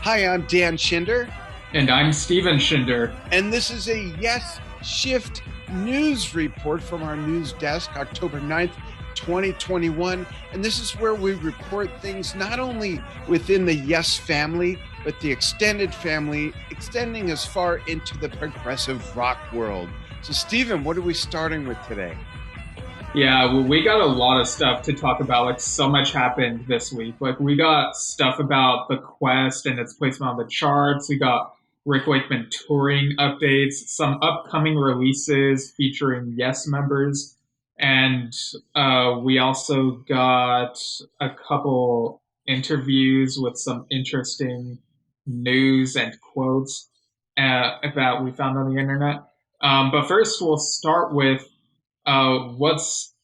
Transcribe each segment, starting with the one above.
Hi, I'm Dan Schinder, And I'm Steven Schinder. and this is a Yesshift news report from our news desk, October 9th, 2021. And this is where we report things not only within the Yes family, but the extended family, extending as far into the progressive rock world. So, Steven, what are we starting with today? Yeah, well, we got a lot of stuff to talk about. Like, so much happened this week. Like, we got stuff about the Quest and its placement on the charts. We got Rick Wakeman touring updates, some upcoming releases featuring Yes members. And we also got a couple interviews with some interesting news and quotes that we found on the internet. But first, we'll start with what's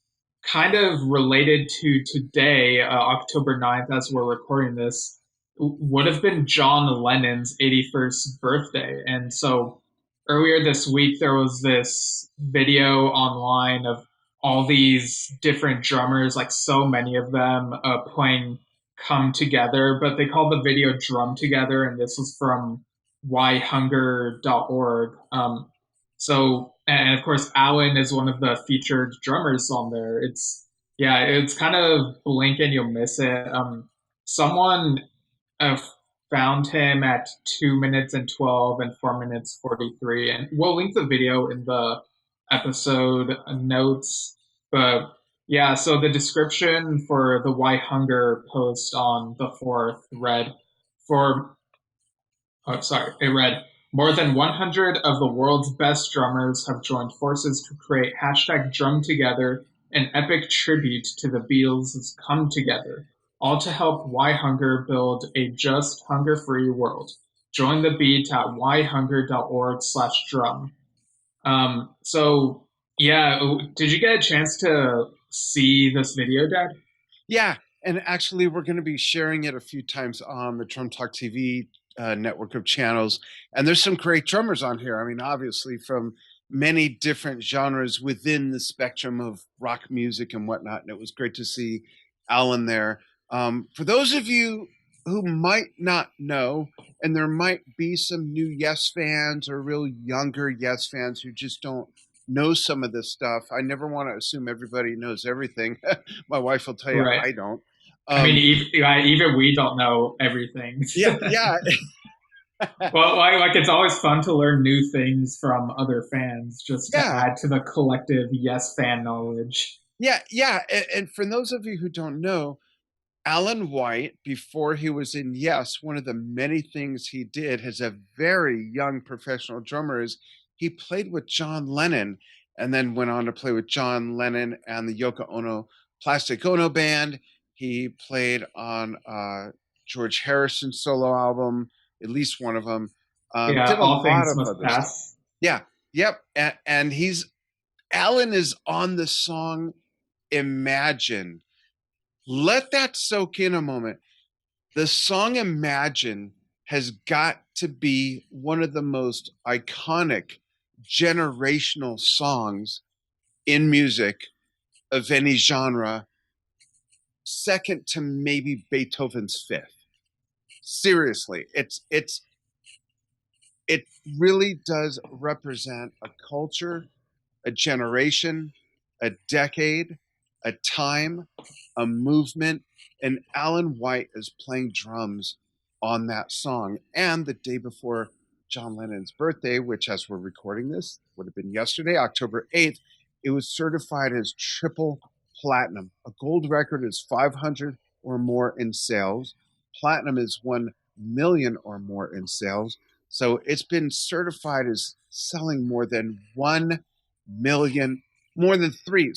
kind of related to today, October 9th, as we're recording this, would have been John Lennon's 81st birthday. And so earlier this week, there was this video online of all these different drummers, like so many of them, playing Come Together, but they called the video Drum Together, and this was from WhyHunger.org. And of course, Alan is one of the featured drummers on there. It's kind of blink and you'll miss it. Someone uh, found him at 2 minutes and 12 and 4 minutes 43, and we'll link the video in the episode notes. But yeah, so the description for the Why Hunger post on the 4th read for it read, more than 100 of the world's best drummers have joined forces to create hashtag Drum Together, an epic tribute to the Beatles' Come Together, all to help Why Hunger build a just, hunger-free world. Join the beat at whyhunger.org/drum. So, yeah, did you get a chance to see this video, Dad? Yeah, and actually, we're going to be sharing it a few times on the Drum Talk TV network of channels. And there's some great drummers on here. I mean, obviously, from many different genres within the spectrum of rock music and whatnot. And it was great to see Alan there. For those of you who might not know, and there might be some new Yes fans or real younger Yes fans who just don't know some of this stuff. I never want to assume everybody knows everything. My wife will tell you Right. I don't. I mean, even we don't know everything. Yeah. Well, like it's always fun to learn new things from other fans, just to Yeah. add to the collective Yes fan knowledge. Yeah. And for those of you who don't know, Alan White, before he was in Yes, one of the many things he did as a very young professional drummer is he played with John Lennon and then went on to play with John Lennon and the Yoko Ono Plastic Ono Band. He played on George Harrison's solo album, at least one of them. Yeah, Did a all lot things of must other stuff. pass. Yeah, yep. And Alan is on the song Imagine. Let that soak in a moment. The song Imagine has got to be one of the most iconic generational songs in music of any genre, second to maybe Beethoven's Fifth. Seriously, it really does represent a culture, a generation, a decade, a time, a movement, and Alan White is playing drums on that song. And the day before John Lennon's birthday, which as we're recording this would have been yesterday, October 8th, it was certified as triple platinum. A gold record is 500 or more in sales. Platinum is 1 million or more in sales. So it's been certified as selling more than 1 million, more than 3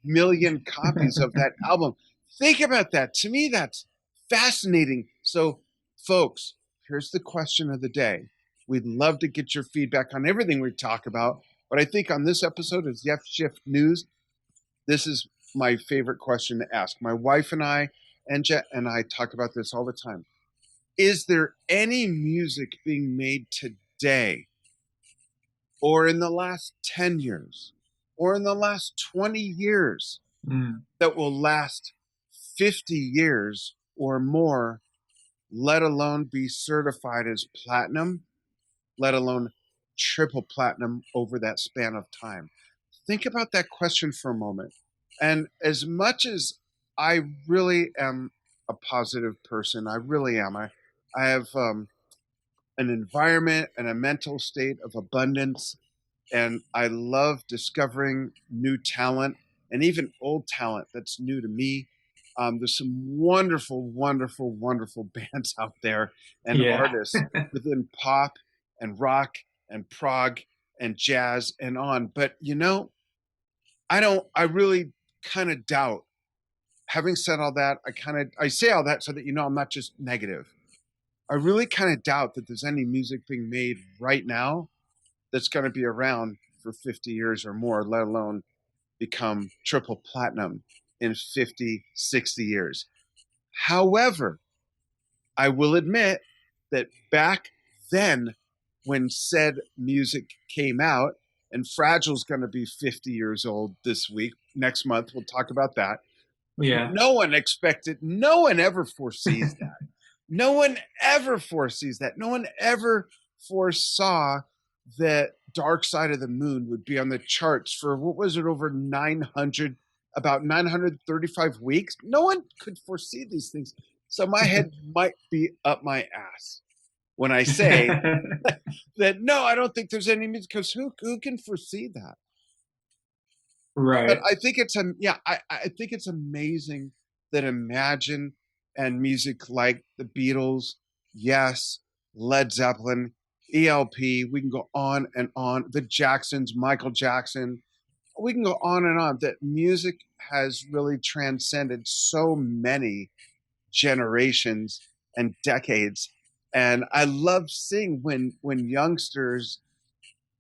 million copies of that album. Think about that. To me, that's fascinating. So, folks, here's the question of the day. We'd love to get your feedback on everything we talk about, but I think on this episode of Yesshift News, this is my favorite question to ask. My wife and I, Enja and I, talk about this all the time. Is there any music being made today or in the last 10 years or in the last 20 years that will last 50 years or more let alone be certified as platinum, let alone triple platinum over that span of time? Think about that question for a moment. And as much as I really am a positive person, I really am. I have an environment and a mental state of abundance, and I love discovering new talent and even old talent that's new to me. There's some wonderful, wonderful, wonderful bands out there and Yeah. artists within pop and rock and prog and jazz and on. But I really kind of doubt. Having said all that, I say all that so that I'm not just negative. I really kind of doubt that there's any music being made right now that's going to be around for 50 years or more, let alone become triple platinum in 50, 60 years. However, I will admit that back then, when said music came out, and Fragile's going to be 50 years old this week, next month, we'll talk about that. Yeah. No one expected, no one ever foresees that. No one ever foresees that. No one ever foresaw that Dark Side of the Moon would be on the charts for what was it, over 900, about 935 weeks? No one could foresee these things. So my head might be up my ass when I say that no, I don't think there's any music, because who can foresee that? But Right. I think I think it's amazing that Imagine and music like the Beatles, Yes, Led Zeppelin, ELP, we can go on and on, the Jacksons, Michael Jackson, we can go on and on, that music has really transcended so many generations and decades. And I love seeing when youngsters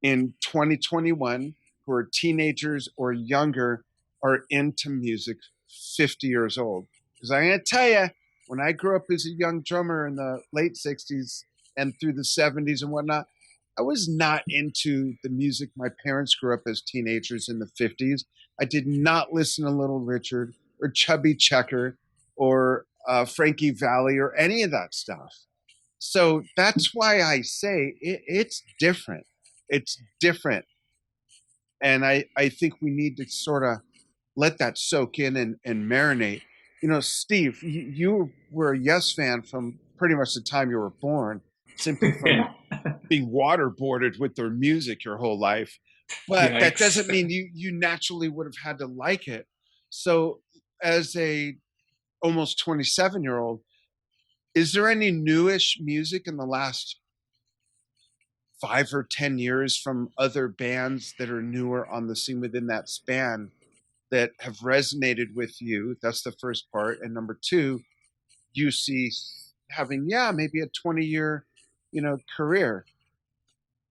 in 2021 who are teenagers or younger are into music 50 years old. Because I'm going to tell you, when I grew up as a young drummer in the late 60s and through the 70s and whatnot, I was not into the music my parents grew up as teenagers in the 50s. I did not listen to Little Richard or Chubby Checker or Frankie Valli or any of that stuff. So that's why I say it's different. It's different. And I think we need to sort of let that soak in and marinate. Steve, you were a Yes fan from pretty much the time you were born, simply from Yeah. being waterboarded with their music your whole life. But that Yikes. doesn't mean you naturally would have had to like it. So as a almost 27-year-old, is there any newish music in the last 5 or 10 years from other bands that are newer on the scene within that span that have resonated with you? That's the first part. And number two, you see having, yeah, maybe a 20-year, career.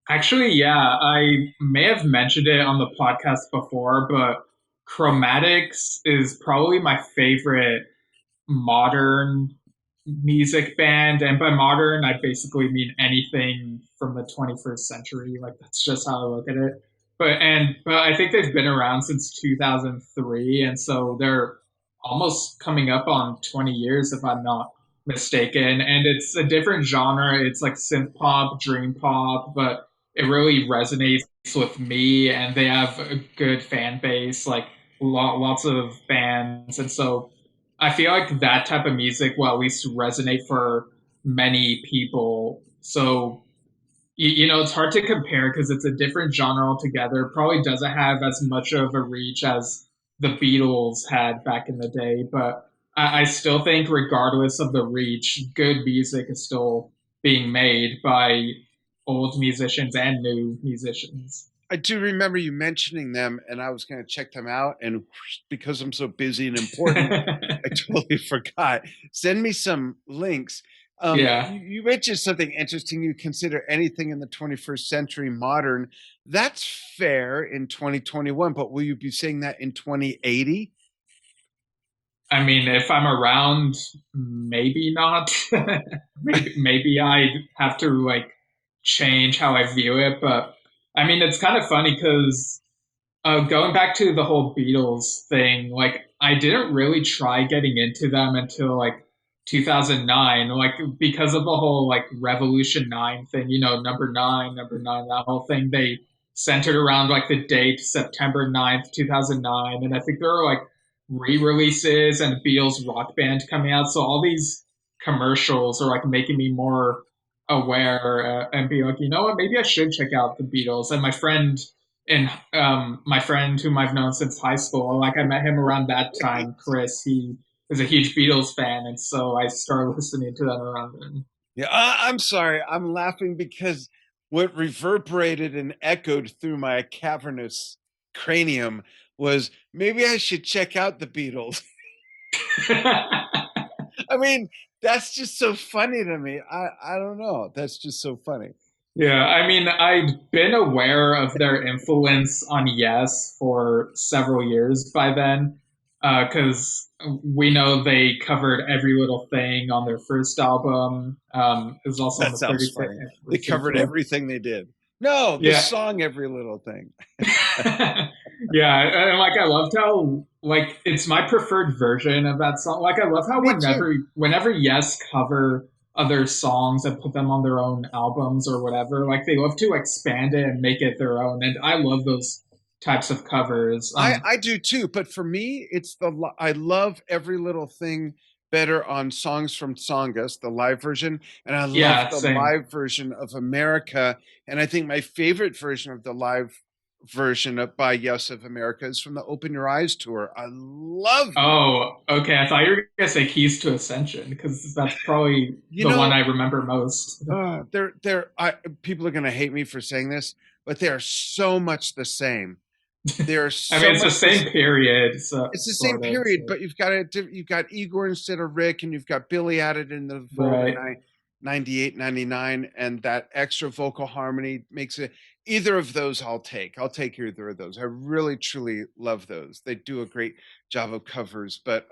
Actually, yeah, I may have mentioned it on the podcast before, but Chromatics is probably my favorite modern music band. And by modern, I basically mean anything from the 21st century. Like that's just how I look at it. But I think they've been around since 2003, and so they're almost coming up on 20 years if I'm not mistaken. And it's a different genre. It's like synth pop, dream pop, but it really resonates with me, and they have a good fan base, like lots of fans, and so I feel like that type of music will at least resonate for many people. So it's hard to compare because it's a different genre altogether. Probably doesn't have as much of a reach as the Beatles had back in the day, but I still think, regardless of the reach, good music is still being made by old musicians and new musicians. I do remember you mentioning them, and I was going to check them out. And because I'm so busy and important, I totally forgot. Send me some links. Yeah. You mentioned something interesting. You consider anything in the 21st century modern. That's fair in 2021, but will you be saying that in 2080? I mean, if I'm around, maybe not. Maybe I have to like change how I view it. But I mean, it's kind of funny because going back to the whole Beatles thing, like I didn't really try getting into them until like 2009, like because of the whole like Revolution 9 thing, number nine, that whole thing, they centered around like the date September 9th, 2009. And I think there are like re-releases and Beatles Rock Band coming out. So all these commercials are like making me more aware and be like, you know what, maybe I should check out the Beatles. And my friend whom I've known since high school, like I met him around that time, Chris, he is a huge Beatles fan, and so I started listening to them around then. Yeah, I'm sorry. I'm laughing because what reverberated and echoed through my cavernous cranium was maybe I should check out the Beatles. I mean, that's just so funny to me. I don't know. That's just so funny. Yeah, I mean, I'd been aware of their influence on Yes for several years by then, because we know they covered Every Little Thing on their first album. It was also on That the sounds 35th funny. They anniversary covered tour. everything they did. No, the Yeah, song Every Little Thing. yeah, and like I loved how like it's my preferred version of that song. Like I love how Me too. whenever Yes cover other songs and put them on their own albums or whatever, like they love to expand it and make it their own. And I love those types of covers. I do too, but for me, it's I love Every Little Thing better on Songs from Songus, the live version, and I love Yeah, the same. live version of America. And I think my favorite version of the live version by Yes of America is from the Open Your Eyes tour. I love that. Oh, okay. I thought you were gonna say Keys to Ascension because that's probably You the one know, I remember most. people are going to hate me for saying this, but they are so much the same. They're I mean, so it's the much the same period, so It's the same sort of. period, So. but you've got Igor instead of Rick, and you've got Billy added in the fold in Right. 98, 99, and that extra vocal harmony makes it. Either of those I'll take either of those. I really truly love those. They do a great job of covers. But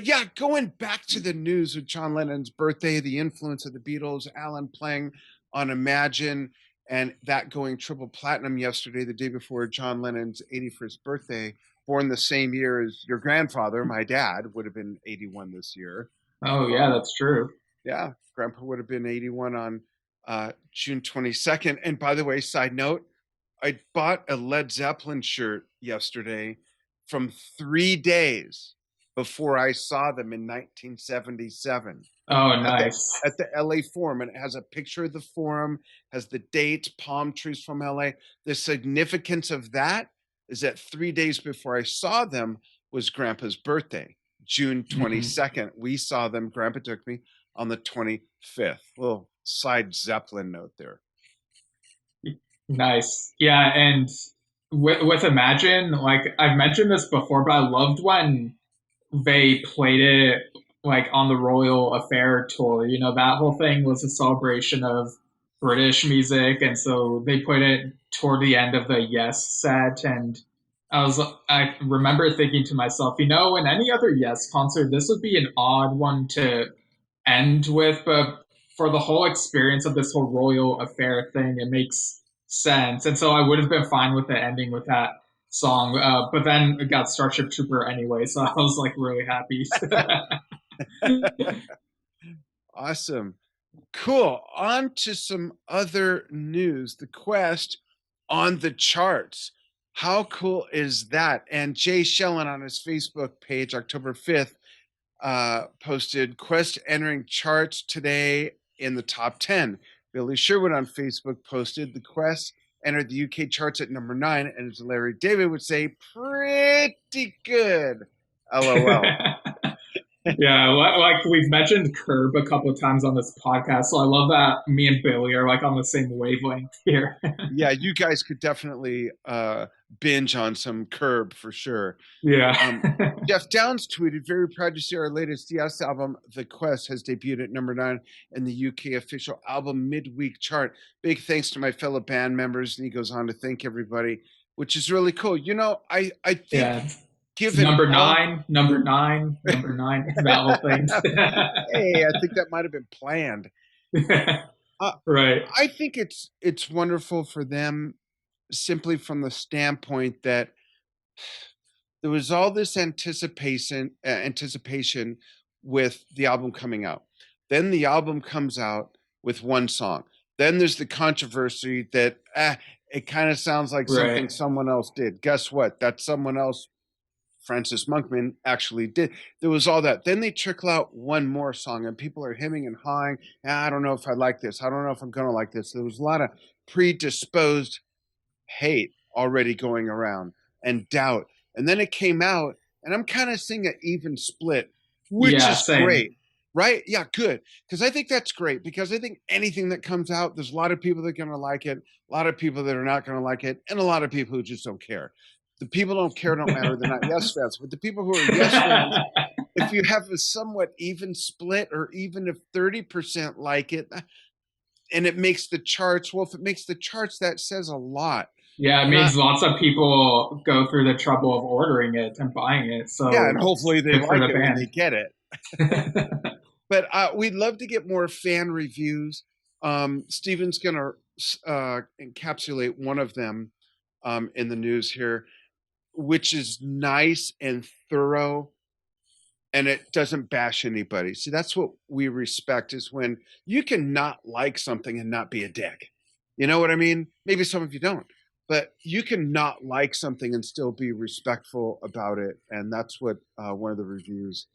yeah, going back to the news with John Lennon's birthday, the influence of the Beatles, Alan playing on Imagine, and that going triple platinum yesterday, the day before John Lennon's 81st birthday, born the same year as your grandfather, my dad, would have been 81 this year. Oh, yeah, Um, that's true. yeah, grandpa would have been 81 on June 22nd. And by the way, side note, I bought a Led Zeppelin shirt yesterday from 3 days before I saw them in 1977 Oh, at the nice. LA Forum, and it has a picture of the forum, has the date, palm trees from LA. The significance of that is that 3 days before I saw them was Grandpa's birthday, June Mhm. 22nd. We saw them. Grandpa took me on the 25th. Little side Zeppelin note there. Nice. Yeah, and with Imagine, like I've mentioned this before, but I loved when they played it like on the Royal Affair tour. That whole thing was a celebration of British music, and so they put it toward the end of the Yes set. And I remember thinking to myself, in any other Yes concert, this would be an odd one to end with, but for the whole experience of this whole Royal Affair thing, it makes sense. And so I would have been fine with it ending with that song. But then it got Starship Trooper anyway, so I was like really happy. Awesome. Cool. On to some other news. The Quest on the charts. How cool is that? And Jay Shellen on his Facebook page, October 5th, posted Quest entering charts today in the top 10. Billy Sherwood on Facebook posted the Quest entered the UK charts at number 9, and as Larry David would say, pretty good. LOL. Yeah, like we've mentioned Curb a couple of times on this podcast, so I love that me and Billy are like on the same wavelength here. Yeah, you guys could definitely binge on some Curb for sure. Yeah. Jeff Downs tweeted, very proud to see our latest Yes album, The Quest, has debuted at number 9 in the UK official album midweek chart. Big thanks to my fellow band members. And he goes on to thank everybody, which is really cool. I think Yeah. It's given all. number nine, that whole thing. Hey, I think that might have been planned. Uh, Right. I think it's wonderful for them simply from the standpoint that there was all this anticipation with the album coming out. Then the album comes out with one song. Then there's the controversy that it kind of sounds like something someone else did. Guess what? That someone else, Francis Monkman, actually did. There was all that. Then they trickle out one more song, and people are hemming and hawing. I don't know if I like this. I don't know if I'm going to like this. There was a lot of predisposed hate already going around and doubt. And then it came out, and I'm kind of seeing an even split, which is great. Right? Yeah, good. Because I think that's great. Because I think anything that comes out, there's a lot of people that are going to like it, a lot of people that are not going to like it, and a lot of people who just don't care. The people don't care don't matter. They're not Yes fans. But the people who are Yes fans, if you have a somewhat even split, or even if 30% like it, and it makes the charts, well, if it makes the charts, that says a lot. Yeah, it means lots of people go through the trouble of ordering it and buying it. So yeah, and hopefully they like it when they get it. But we'd love to get more fan reviews. Stephen's going to encapsulate one of them in the news here, which is nice and thorough, and it doesn't bash anybody. See, that's what we respect, is when you can not like something and not be a dick. You know what I mean? Maybe some of you don't, but you can not like something and still be respectful about it. And that's what one of the reviews,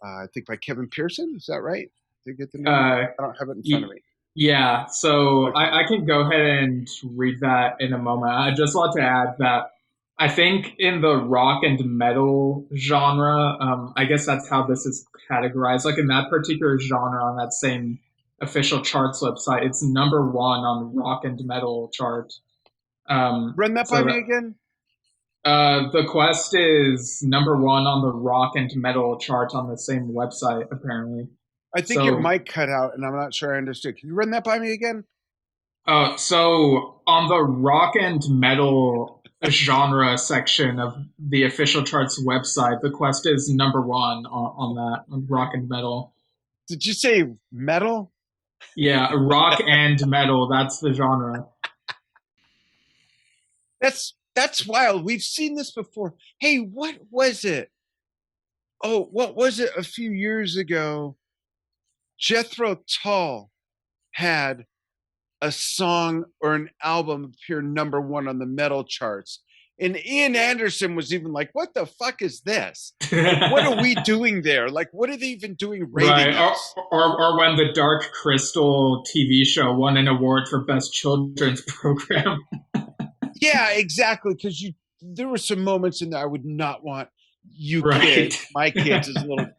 I think by Kevin Pearson, is that right? Did you get the name? I don't have it in front of me. Yeah, so I can go ahead and read that in a moment. I just want to add that I think in the rock and metal genre, I guess that's how this is categorized. Like in that particular genre, on that same official charts website, it's number one on the rock and metal chart. Run that by me again? The Quest is number one on the rock and metal chart on the same website, apparently. I think your mic cut out, and I'm not sure I understood. Can you run that by me again? So on the rock and metal genre section of the official charts website, the Quest is number one on that, on rock and metal. Did you say metal? Yeah, rock and metal. That's the genre. That's wild. We've seen this before. Hey, what was it? Oh, what was it a few years ago? Jethro Tull had a song or an album appear number one on the metal charts. And Ian Anderson was even like, what the fuck is this? Like, what are we doing there? Like, what are they even doing rating us? Or when the Dark Crystal TV show won an award for Best Children's Program. Yeah, exactly. Because there were some moments in there I would not want kids, my kids as little.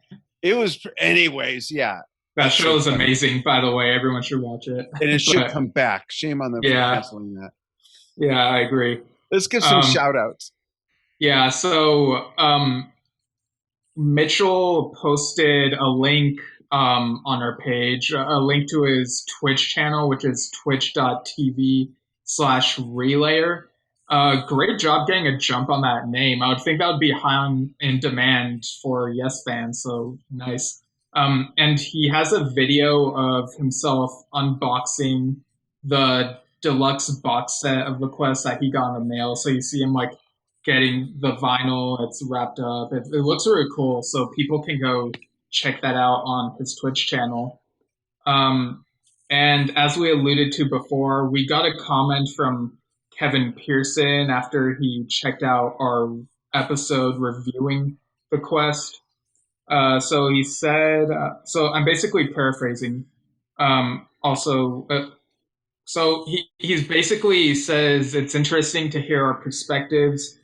It was, anyways, yeah. That show is amazing, by the way. Everyone should watch it. And it should come back. Shame on them for canceling that. Yeah, I agree. Let's give some shout outs. Yeah, so Mitchell posted a link on our page, a link to his Twitch channel, which is twitch.tv/relayer. Great job getting a jump on that name. I would think that would be high in demand for Yes fans, so nice. And he has a video of himself unboxing the deluxe box set of the Quest that he got in the mail. So you see him like getting the vinyl, it's wrapped up. It looks really cool. So people can go check that out on his Twitch channel. And as we alluded to before, we got a comment from Kevin Pearson after he checked out our episode reviewing the Quest. So he said, so I'm basically paraphrasing. So he's basically says it's interesting to hear our perspectives.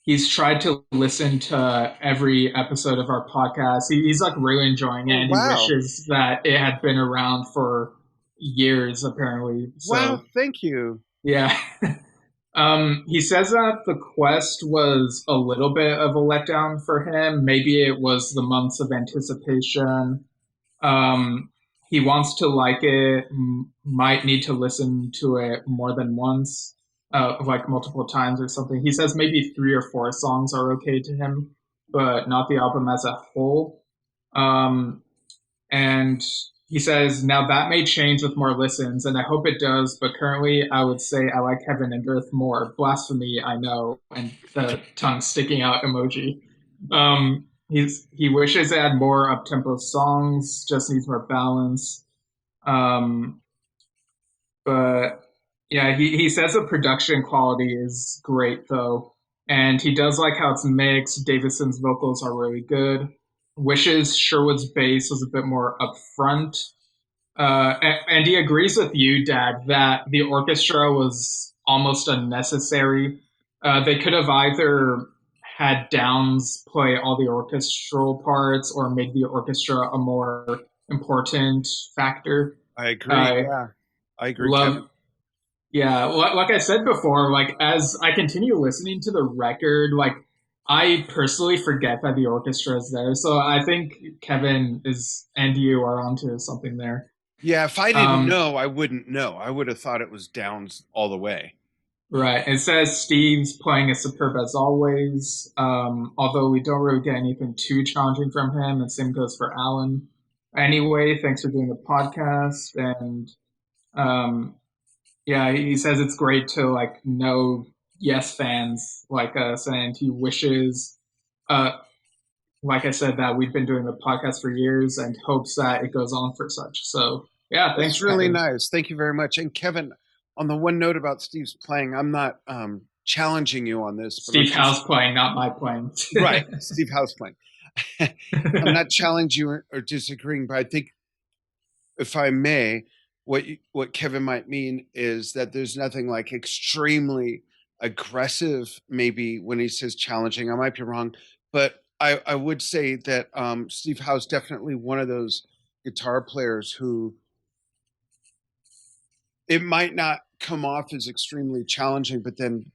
He's tried to listen to every episode of our podcast. He's like really enjoying it, and he wishes that it had been around for years, apparently. So, wow, thank you. Yeah. He says that the Quest was a little bit of a letdown for him. Maybe it was the months of anticipation. He wants to like it, might need to listen to it more than once, like multiple times or something. He says maybe 3 or 4 songs are okay to him, but not the album as a whole. And he says, now that may change with more listens, and I hope it does, but currently I would say I like Heaven and Earth more. Blasphemy, I know, and the tongue sticking out emoji. he wishes it had more up tempo songs, just needs more balance. Um, but yeah, he says the production quality is great though, and he does like how it's mixed. Davison's vocals are really good. Wishes Sherwood's bass was a bit more upfront. And he agrees with you, Dad, that the orchestra was almost unnecessary. They could have either had Downs play all the orchestral parts or made the orchestra a more important factor. I agree. Uh, Yeah, I agree, love, Kevin. yeah, like I said before, like as I continue listening to the record, like I personally forget that the orchestra is there. So I think Kevin is and you are onto something there. Yeah, if I didn't Um, know, I wouldn't know. I would have thought it was Downs all the way. Right. It says Steve's playing as superb as always. Although we don't really get anything too challenging from him, and same goes for Alan. Anyway, thanks for doing the podcast. And um, yeah, he says it's great to like know Yes fans like us, and he wishes, uh, like I said, that we've been doing the podcast for years, and hopes that it goes on for such. So yeah, That's thanks, really Kevin. nice. Thank you very much. And Kevin, on the one note about Steve's playing, I'm not challenging you on this, but I'm Steve just House playing, not my playing. right. Steve House playing. I'm not challenging you or disagreeing, but I think, if I may, what Kevin might mean is that there's nothing like extremely aggressive. Maybe when he says challenging, I might be wrong, but I would say that Steve Howe's definitely one of those guitar players who it might not come off as extremely challenging, but then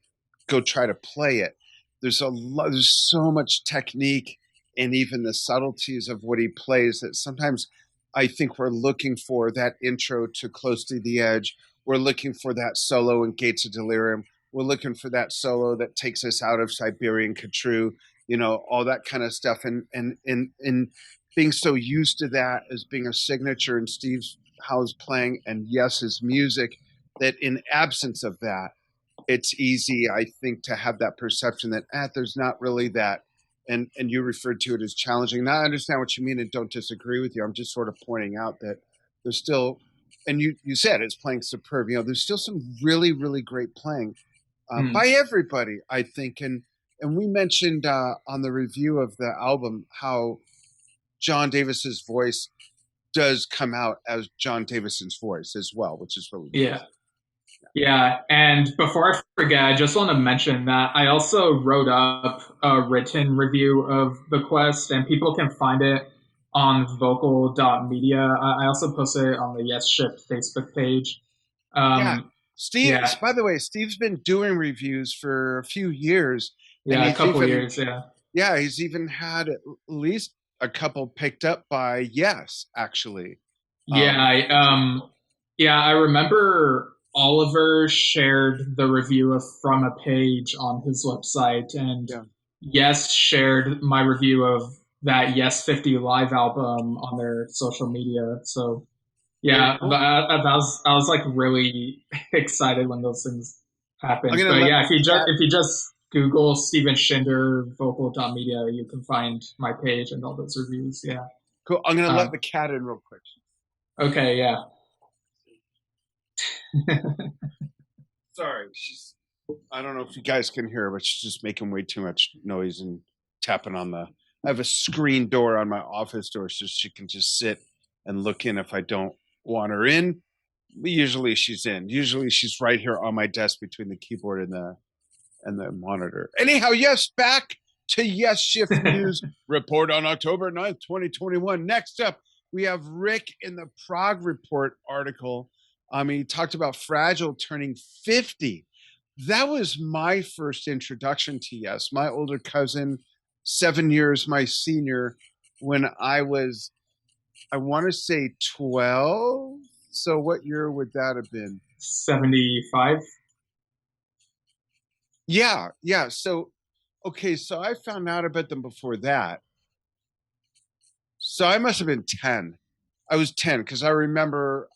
go try to play it. There's so much technique and even the subtleties of what he plays that sometimes I think we're looking for that intro to Close to the Edge. We're looking for that solo in Gates of Delirium. We're looking for that solo that takes us out of Siberian Khatru, all that kind of stuff. And being so used to that as being a signature in Steve's Howe's playing and his music, that in absence of that, it's easy, I think, to have that perception that there's not really that. And you referred to it as challenging. Now I understand what you mean and don't disagree with you. I'm just sort of pointing out that there's still, and you said it's playing superb. There's still some really, really great playing Hmm. by everybody, I think. And we mentioned on the review of the album how Jon Davison's voice does come out as Jon Davison's voice as well, which is really nice. Yeah. Yeah, and before I forget, I just want to mention that I also wrote up a written review of the quest, and people can find it on vocal.media. I also posted it on the Yesshift Facebook page. Yeah. Um, Steve, yeah, by the way, Steve's been doing reviews for a few years, and yeah, a couple years, yeah. he's even had at least a couple picked up by actually. Yeah, yeah, I remember Oliver shared the review from a page on his website, and Yeah. Yes shared my review of that Yes 50 live album on their social media. So Very yeah, cool. I was like really excited when those things I'm happened. gonna But let yeah, the cat. if you just Google Steven Schinder vocal.media, you can find my page and all those reviews. Yeah. Cool. I'm gonna let Um, the cat in real quick. okay. Yeah. Sorry, I don't know if you guys can hear her, but she's just making way too much noise and tapping on the. I have a screen door on my office door, so she can just sit and look in if I don't want her in. Usually she's in. Usually she's right here on my desk between the keyboard and the monitor. Anyhow, back to Yesshift News Report on October 9th, 2021. Next up, we have Rick in the Prog Report article. He talked about Fragile turning 50. That was my first introduction to Yes. My older cousin, 7 years my senior, when I was, I want to say 12. So what year would that have been? 75. Yeah, yeah. So, okay, so I found out about them before that. So I must have been 10. I was 10 because I remember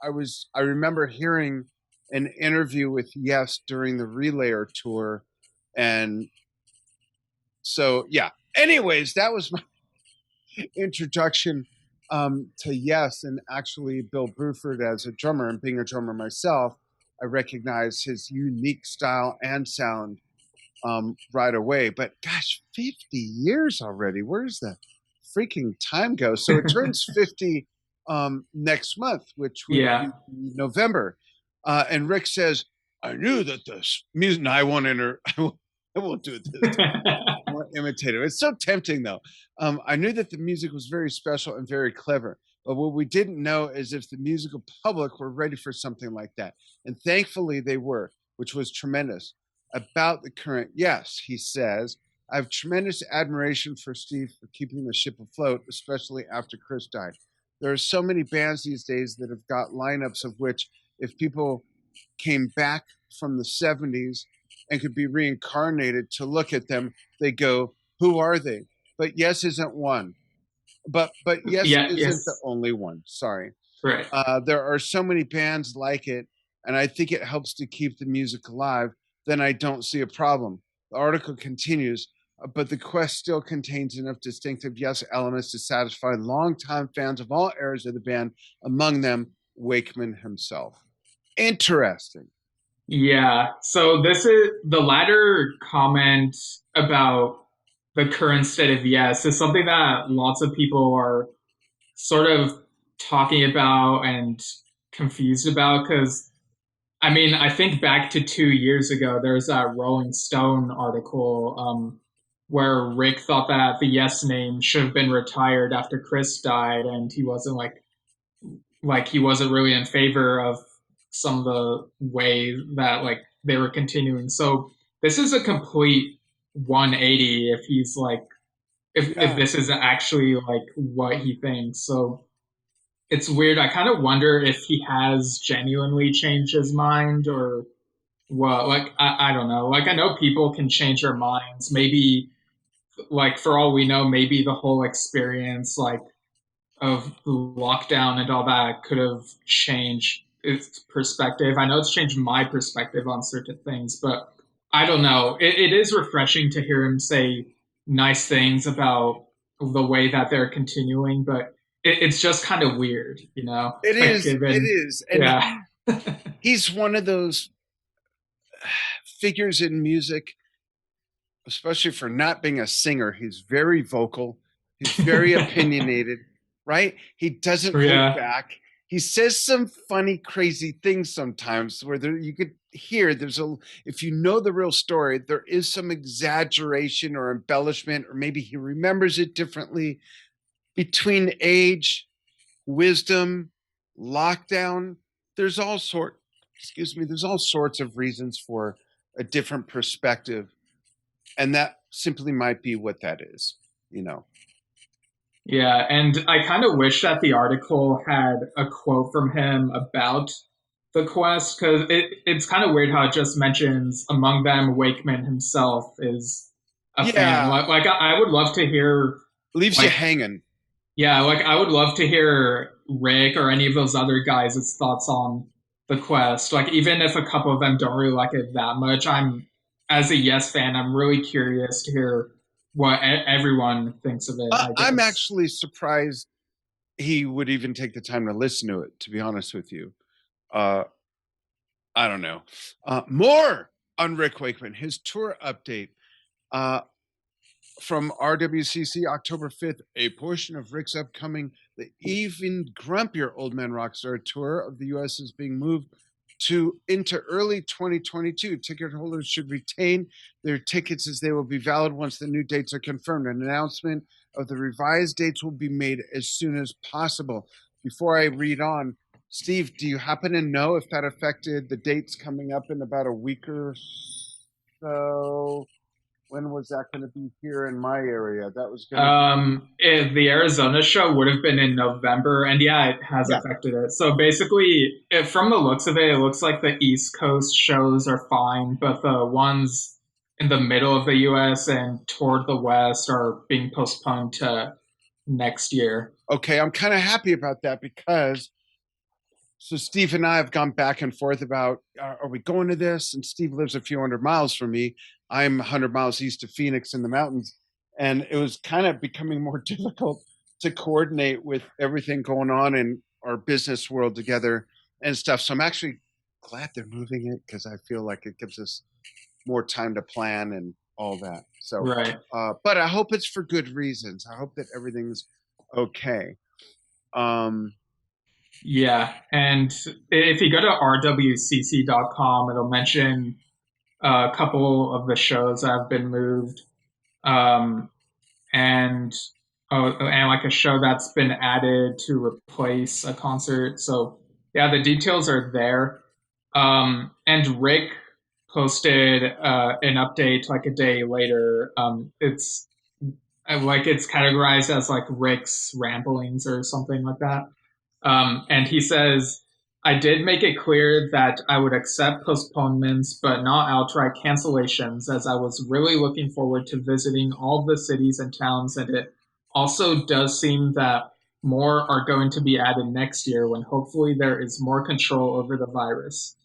hearing an interview with Yes during the Relayer tour. And so yeah. Anyways, that was my introduction to Yes, and actually Bill Bruford as a drummer, and being a drummer myself, I recognize his unique style and sound right away. But gosh, 50 years already. Where's the freaking time go? So it turns 50 next month, which would Yeah. be November. And Rick says, I knew that this music, no, I won't enter, I won't do it this time. I won't imitate it. It's so tempting though. I knew that the music was very special and very clever. But what we didn't know is if the musical public were ready for something like that. And thankfully they were, which was tremendous. About the current Yes, he says, I have tremendous admiration for Steve for keeping the ship afloat, especially after Chris died. There are so many bands these days that have got lineups of which, if people came back from the 70s and could be reincarnated to look at them, they go, who are they? But Yes isn't one. But Yes Yeah. isn't the Yes. only one. Sorry. Right. There are so many bands like it, and I think it helps to keep the music alive. Then I don't see a problem. The article continues, but the quest still contains enough distinctive Yes elements to satisfy longtime fans of all eras of the band, among them Wakeman himself. Interesting. Yeah. So this is the latter comment about the current state of Yes is something that lots of people are sort of talking about and confused about because I mean, I think back to 2 years ago, there's that Rolling Stone article where Rick thought that the Yes name should have been retired after Chris died, and he wasn't like he wasn't really in favor of some of the way that like they were continuing. So this is a complete 180 if he's like if Yeah. this is actually like what he thinks. So it's weird. I kind of wonder if he has genuinely changed his mind or what. Like I don't know. Like I know people can change their minds. Maybe like for all we know, maybe the whole experience like of lockdown and all that could have changed its perspective. I know it's changed my perspective on certain things, but I don't know. It is refreshing to hear him say nice things about the way that they're continuing, but it's just kind of weird, you know? It Like is. It given, is. And yeah. he's one of those figures in music, especially for not being a singer. He's very vocal, he's very opinionated, right? He doesn't hold Yeah. back. He says some funny, crazy things sometimes where you could hear if you know the real story, there is some exaggeration or embellishment, or maybe he remembers it differently. Between age, wisdom, lockdown, there's all sort, there's all sorts of reasons for a different perspective, and that simply might be what that is, you know. Yeah, and I kind of wish that the article had a quote from him about the quest because it's kind of weird how it just mentions among them Wakeman himself is a fan. Yeah, Like I would love to hear leaves you like hanging. yeah, like I would love to hear Rick or any of those other guys' thoughts on the quest. Like even if a couple of them don't really like it that much, I'm as a Yes fan, I'm really curious to hear what everyone thinks of it. I I'm guess. actually surprised he would even take the time to listen to it, to be honest with you. uh I don't know. More on Rick Wakeman, his tour update. uh from RWCC October 5th, a portion of Rick's upcoming The Even Grumpier Old Man Rockstar tour of the US is being moved into early 2022. Ticket holders should retain their tickets as they will be valid once the new dates are confirmed. An announcement of the revised dates will be made as soon as possible. Before I read on, Steve, do you happen to know if that affected the dates coming up in about a week or so? When was that going to be here in my area? That was going to be, The Arizona show would have been in November, and yeah, it has yeah. affected it. So basically, from the looks of it, it looks like the East Coast shows are fine, but the ones in the middle of the U.S. and toward the West are being postponed to next year. Okay, I'm kind of happy about that because so Steve and I have gone back and forth about are we going to this? And Steve lives a few hundred miles from me. I'm 100 miles east of Phoenix in the mountains, and it was kind of becoming more difficult to coordinate with everything going on in our business world together and stuff. So I'm actually glad they're moving it because I feel like it gives us more time to plan and all that. So, Right. but I hope it's for good reasons. I hope that everything's okay. Um, Yeah. And if you go to rwcc.com, it'll mention a couple of the shows that have been moved. Um, and and like a show that's been added to replace a concert. So yeah, the details are there. And Rick posted an update like a day later. It's like it's categorized as like Rick's ramblings or something like that. And he says, I did make it clear that I would accept postponements, but not outright cancellations, as I was really looking forward to visiting all the cities and towns. And it also does seem that more are going to be added next year when hopefully there is more control over the virus.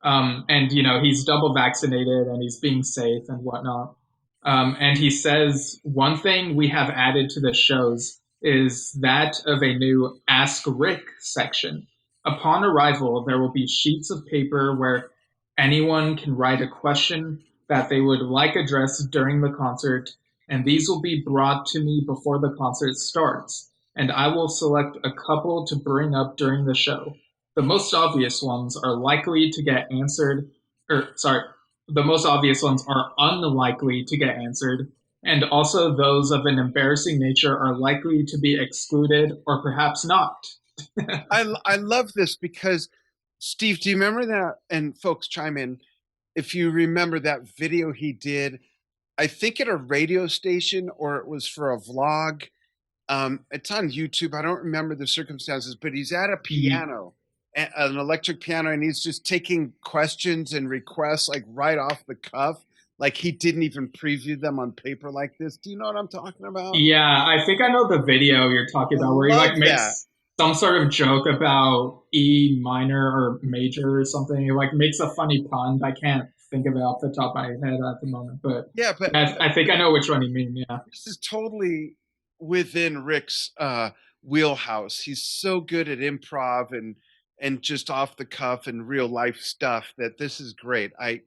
And, you know, he's double vaccinated and he's being safe and whatnot. And he says, one thing we have added to the shows is that of a new Ask Rick section. Upon arrival, there will be sheets of paper where anyone can write a question that they would like addressed during the concert, and these will be brought to me before the concert starts, and I will select a couple to bring up during the show. The most obvious ones are likely to get answered, or sorry, the most obvious ones are unlikely to get answered, and also those of an embarrassing nature are likely to be excluded or perhaps not. I love this because Steve, do you remember that? And folks, chime in if you remember that video he did. I think at a radio station or it was for a vlog. It's on YouTube. I don't remember the circumstances, but he's at a piano, an electric piano, and he's just taking questions and requests like right off the cuff. Like he didn't even preview them on paper like this. Do you know what I'm talking about? Yeah, I think I know the video you're talking about where he like that. makes some sort of joke about E minor or major or something. He like makes a funny pun. I can't think of it off the top of my head at the moment, but Yeah, but I think I know which one you mean. Yeah, this is totally within Rick's wheelhouse. He's so good at improv and just off the cuff and real life stuff that this is great. I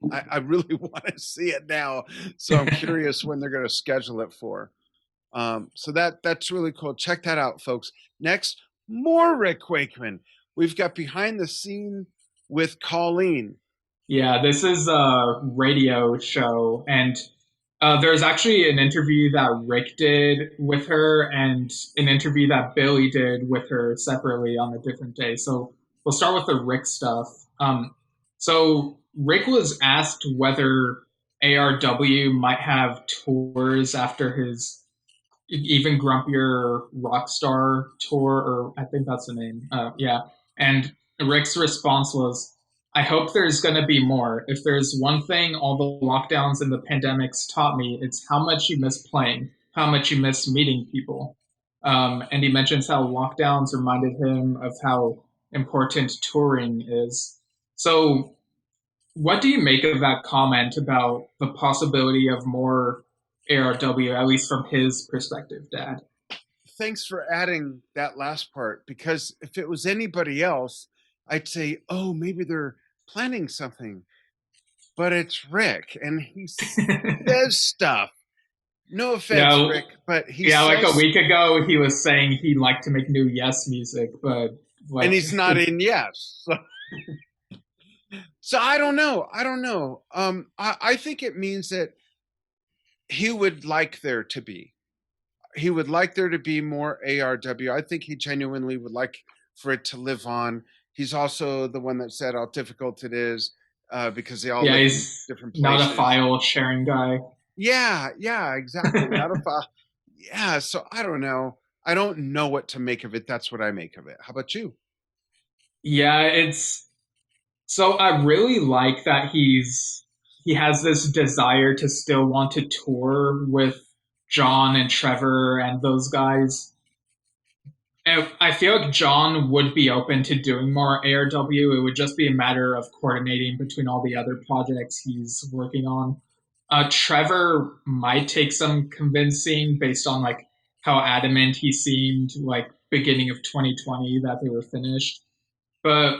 really want to see it now. So I'm curious when they're going to schedule it for. So that's really cool. Check that out, folks. Next, more Rick Wakeman. We've got behind the scene with Colleen. Yeah, this is a radio show, and there's actually an interview that Rick did with her and an interview that Billy did with her separately on a different day. So we'll start with the Rick stuff. So Rick was asked whether ARW might have tours after his even grumpier Rockstar tour, or I think that's the name. Yeah. And Rick's response was, I hope there's going to be more. If there's one thing all the lockdowns and the pandemics taught me, it's how much you miss playing, how much you miss meeting people. And he mentions how lockdowns reminded him of how important touring is. So, what do you make of that comment about the possibility of more ARW, at least from his perspective, Dad? Thanks for adding that last part, because if it was anybody else, I'd say, oh, maybe they're planning something. But it's Rick, and he says stuff. No offense, Rick, but he says, like a stuff. week ago, he was saying he'd like to make new Yes music, but like, and he's not in Yes. So I don't know. I think it means that he would like there to be. He would like there to be more ARW. I think he genuinely would like for it to live on. He's also the one that said how difficult it is because they all live in different places. Not a file sharing guy. Yeah, exactly. Not a file. Yeah, so I don't know. I don't know what to make of it. That's what I make of it. How about you? Yeah, it's so I really like that he has this desire to still want to tour with John and Trevor and those guys. And I feel like John would be open to doing more ARW. It would just be a matter of coordinating between all the other projects he's working on. Trevor might take some convincing based on like how adamant he seemed, like beginning of 2020, that they were finished. But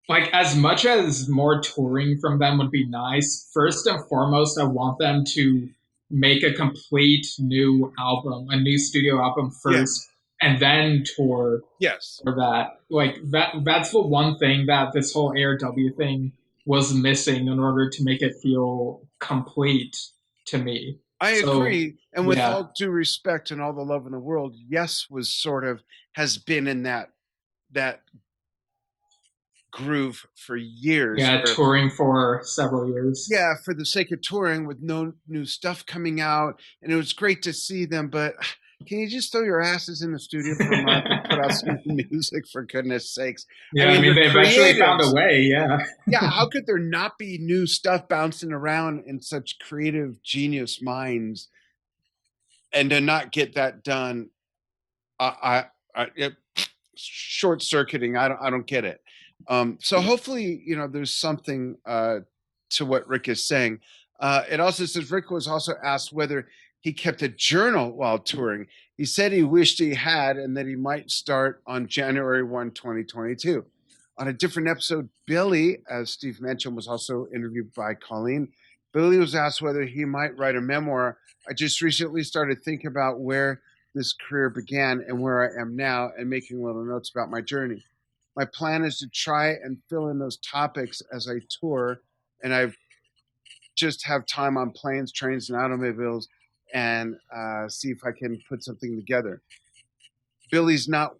like as much as more touring from them would be nice, first and foremost, I want them to make a complete new album, a new studio album Yeah. first, and then tour Yes. for that. Like that's the one thing that this whole ARW thing was missing in order to make it feel complete to me. I So agree. And with yeah. all due respect and all the love in the world, Yes was sort of has been in that groove for years. Yeah, touring for several years. Yeah, for the sake of touring with no new stuff coming out, and it was great to see them. But can you just throw your asses in the studio for a month and put out some new music, for goodness sakes? Yeah, I I mean, mean they're they eventually found creatives. a way, yeah. Yeah, how could there not be new stuff bouncing around in such creative genius minds, and to not get that done? It, short circuiting. I don't get it. So hopefully, there's something to what Rick is saying. It also says Rick was also asked whether he kept a journal while touring. He said he wished he had, and that he might start on January 1, 2022. On a different episode, Billy, as Steve mentioned, was also interviewed by Colleen. Billy was asked whether he might write a memoir. I just recently started thinking about where this career began and where I am now, and making little notes about my journey. My plan is to try and fill in those topics as I tour, and I just have time on planes, trains, and automobiles, and see if I can put something together. Billy's not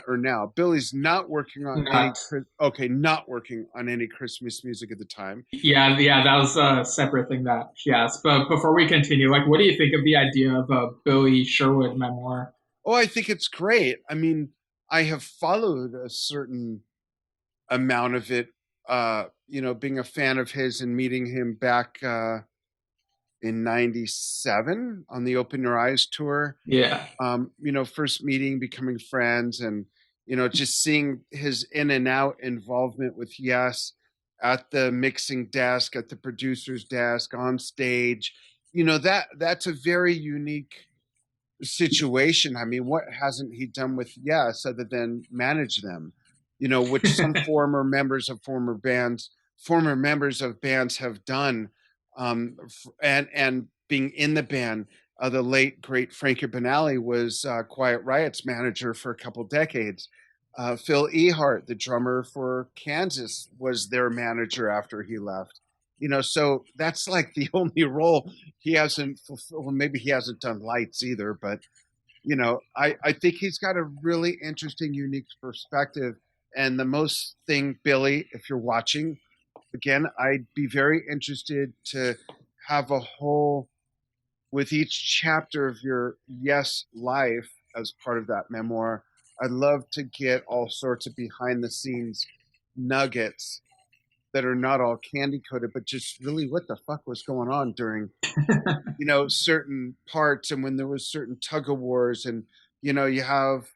or now. Billy's not working on Not. not working on any Christmas music at the time. Yeah, that was a separate thing that she asked. But before we continue, like, what do you think of the idea of a Billy Sherwood memoir? Oh, I think it's great. I mean, I have followed a certain amount of it, being a fan of his and meeting him back in 97 on the Open Your Eyes tour. Yeah. First meeting, becoming friends, and, just seeing his in and out involvement with Yes at the mixing desk, at the producer's desk, on stage. That's a very unique situation. I mean, what hasn't he done with Yes other than manage them? Which some former members of bands have done, and being in the band. The late great Frankie Banali was Quiet Riot's manager for a couple decades. Phil Ehart, the drummer for Kansas, was their manager after he left. So that's like the only role he hasn't fulfilled. Well, maybe he hasn't done lights either, but I think he's got a really interesting, unique perspective. And the most thing, Billy, if you're watching, again, I'd be very interested to have a whole, with each chapter of your Yes life as part of that memoir. I'd love to get all sorts of behind the scenes nuggets that are not all candy coated, but just really what the fuck was going on during, certain parts, and when there was certain tug of wars, and, you have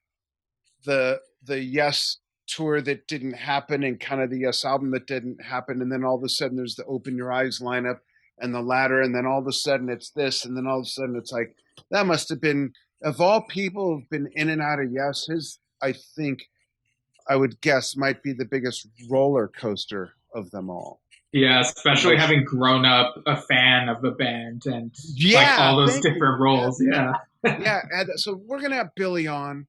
the Yes tour that didn't happen, and kind of the Yes album that didn't happen, and then all of a sudden there's the Open Your Eyes lineup and the ladder, and then all of a sudden it's this, and then all of a sudden it's like, that must have been, of all people who've been in and out of Yes, his, I think, I would guess, might be the biggest roller coaster of them all. Yeah, especially having grown up a fan of the band and like Yeah, all those different roles. Yeah. Yeah, so we're gonna have Billy on,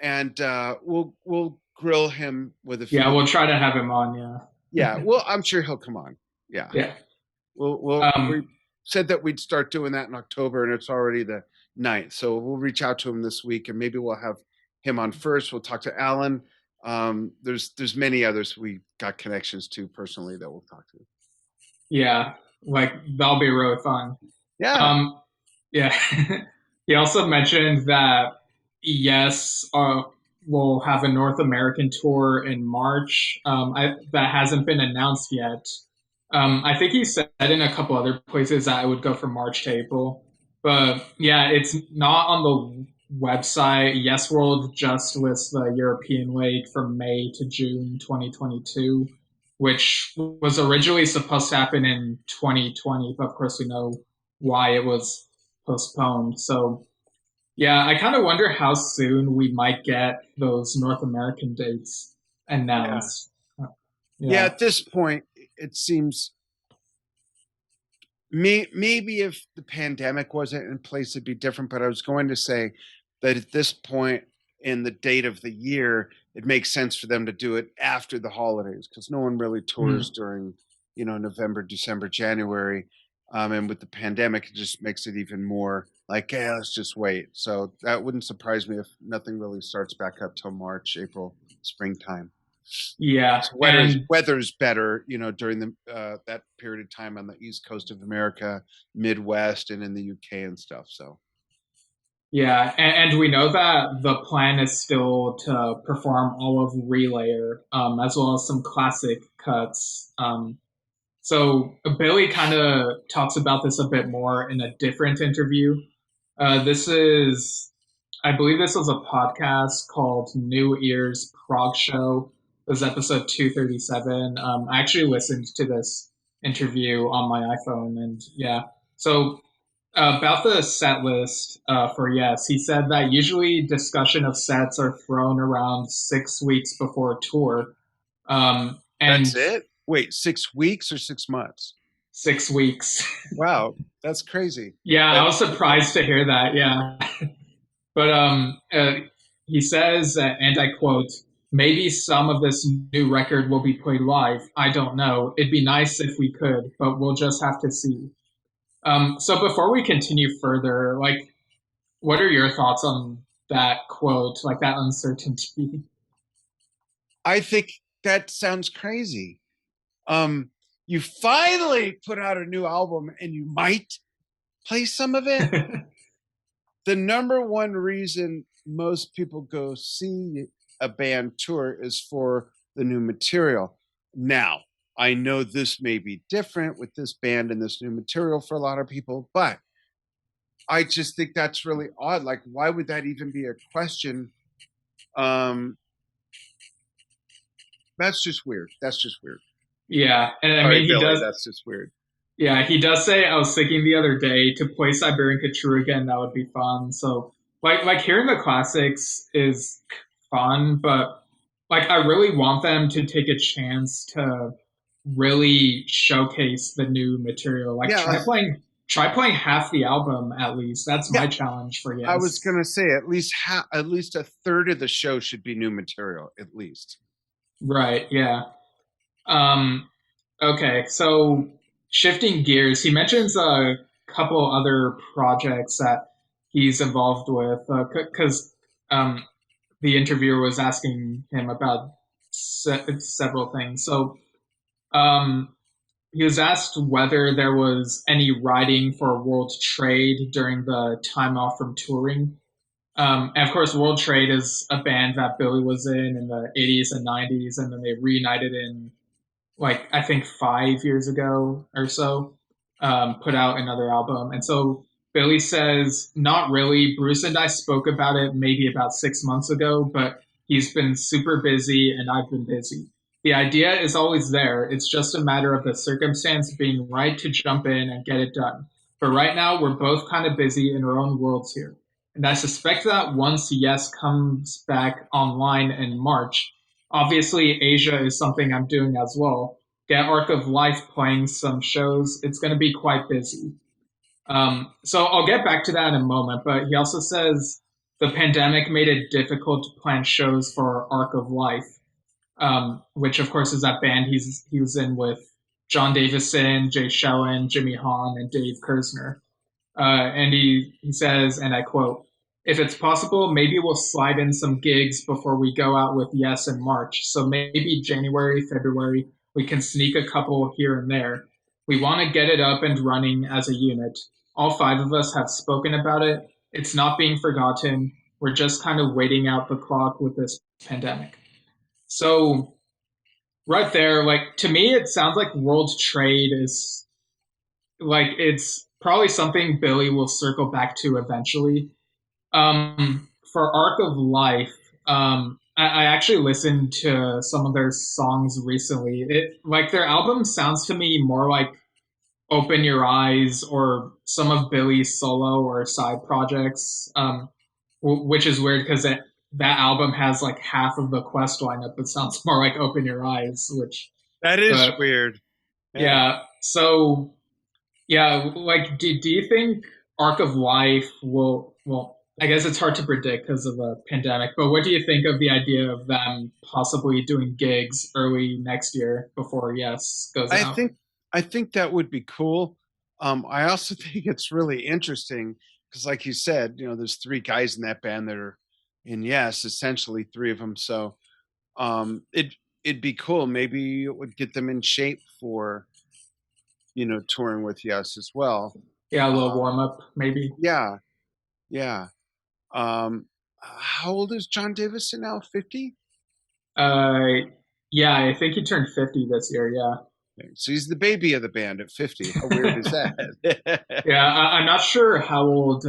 and we'll grill him with a few. Yeah, we'll try to have him on. Yeah. Yeah, well, I'm sure he'll come on. Yeah. Yeah. We said that we'd start doing that in October, and it's already the 9th. So we'll reach out to him this week, and maybe we'll have him on first. We'll talk to Alan. There's many others we got connections to personally that we'll talk to. Yeah, like that'll be really fun. Yeah. Yeah. He also mentioned that Yes will have a North American tour in March. That hasn't been announced yet. I think he said in a couple other places that it would go from March to April. But yeah, it's not on the website. Yes World just lists the European leg from May to June 2022, which was originally supposed to happen in 2020. But of course, we know why it was postponed. So yeah, I kind of wonder how soon we might get those North American dates Yeah. announced. Yeah, Yeah. at this point, it seems maybe if the pandemic wasn't in place, it'd be different. But I was going to say that at this point in the date of the year, it makes sense for them to do it after the holidays because no one really tours Mm. during, November, December, January. And with the pandemic, it just makes it even more like, yeah, let's just wait. So that wouldn't surprise me if nothing really starts back up till March, April, springtime. Yeah. So And weather's better, during the that period of time on the East Coast of America, Midwest, and in the UK and stuff. So yeah, and we know that the plan is still to perform all of Relayer, as well as some classic cuts. So Billy kind of talks about this a bit more in a different interview. This is, I believe this was a podcast called NewEARS Prog Show. It was episode 237. I actually listened to this interview on my iPhone, and yeah. So about the set list for Yes, he said that usually discussion of sets are thrown around 6 weeks before a tour, that's and it. Wait, 6 weeks or 6 months? 6 weeks. Wow, that's crazy. Yeah, I That was surprised to hear that. Yeah, but he says, and I quote, "Maybe some of this new record will be played live. I don't know. It'd be nice if we could, but we'll just have to see." So before we continue further, like, what are your thoughts on that quote, like that uncertainty? I think that sounds crazy. Um, you finally put out a new album, and you might play some of it. The number one reason most people go see a band tour is for the new material. Now, I know this may be different with this band and this new material for a lot of people, but I just think that's really odd. Like, why would that even be a question? Um, that's just weird. That's just weird. Yeah, and I Sorry, mean he Billy. does. That's just weird. Yeah, he does say I was thinking the other day to play Siberian Couture again. That would be fun. So like hearing the classics is fun, but like I really want them to take a chance to really showcase the new material. Like Yeah, try playing half the album at least. That's yeah. my challenge for I was Yes. gonna say at least a third of the show should be new material, at least. Right, yeah. Um, okay, so shifting gears, he mentions a couple other projects that he's involved with because the interviewer was asking him about several things. So um, he was asked whether there was any writing for World Trade during the time off from touring. And of course, World Trade is a band that Billy was in the 80s and 90s, and then they reunited in like I think 5 years ago or so, put out another album. And so Billy says, not really. Bruce and I spoke about it maybe about 6 months ago, but he's been super busy and I've been busy. The idea is always there. It's just a matter of the circumstance being right to jump in and get it done. But right now, we're both kind of busy in our own worlds here. And I suspect that once Yes comes back online in March, obviously, Asia is something I'm doing as well. Get Arc of Life playing some shows. It's going to be quite busy. So I'll get back to that in a moment. But he also says the pandemic made it difficult to plan shows for Arc of Life, which of course is that band he was in with Jon Davison, Jay Shellen, Jimmy Hahn, and Dave Kersner. And he says, and I quote, if it's possible, maybe we'll slide in some gigs before we go out with Yes in March. So maybe January, February, we can sneak a couple here and there. We want to get it up and running as a unit. All five of us have spoken about it. It's not being forgotten. We're just kind of waiting out the clock with this pandemic. So, right there, like to me, it sounds like world trade is like it's probably something Billy will circle back to eventually. For Arc of Life, I actually listened to some of their songs recently. It like their album sounds to me more like Open Your Eyes or some of Billy's solo or side projects, which is weird because that album has like half of the Quest lineup. It sounds more like Open Your Eyes, which, That is but weird. Yeah. yeah. So yeah, like, do you think Arc of Life will, well, I guess it's hard to predict because of the pandemic, but what do you think of the idea of them possibly doing gigs early next year before Yes goes I out? think I think that would be cool. I also think it's really interesting because, like you said, there's three guys in that band that are in Yes, essentially three of them. So it'd be cool. Maybe it would get them in shape for touring with Yes as well. Yeah, a little Um, warm up, maybe. yeah, yeah. How old is Jon Davison now? 50? Uh, yeah, I think he turned 50 this year. Yeah. So he's the baby of the band at 50. How weird is that? Yeah, I'm not sure how old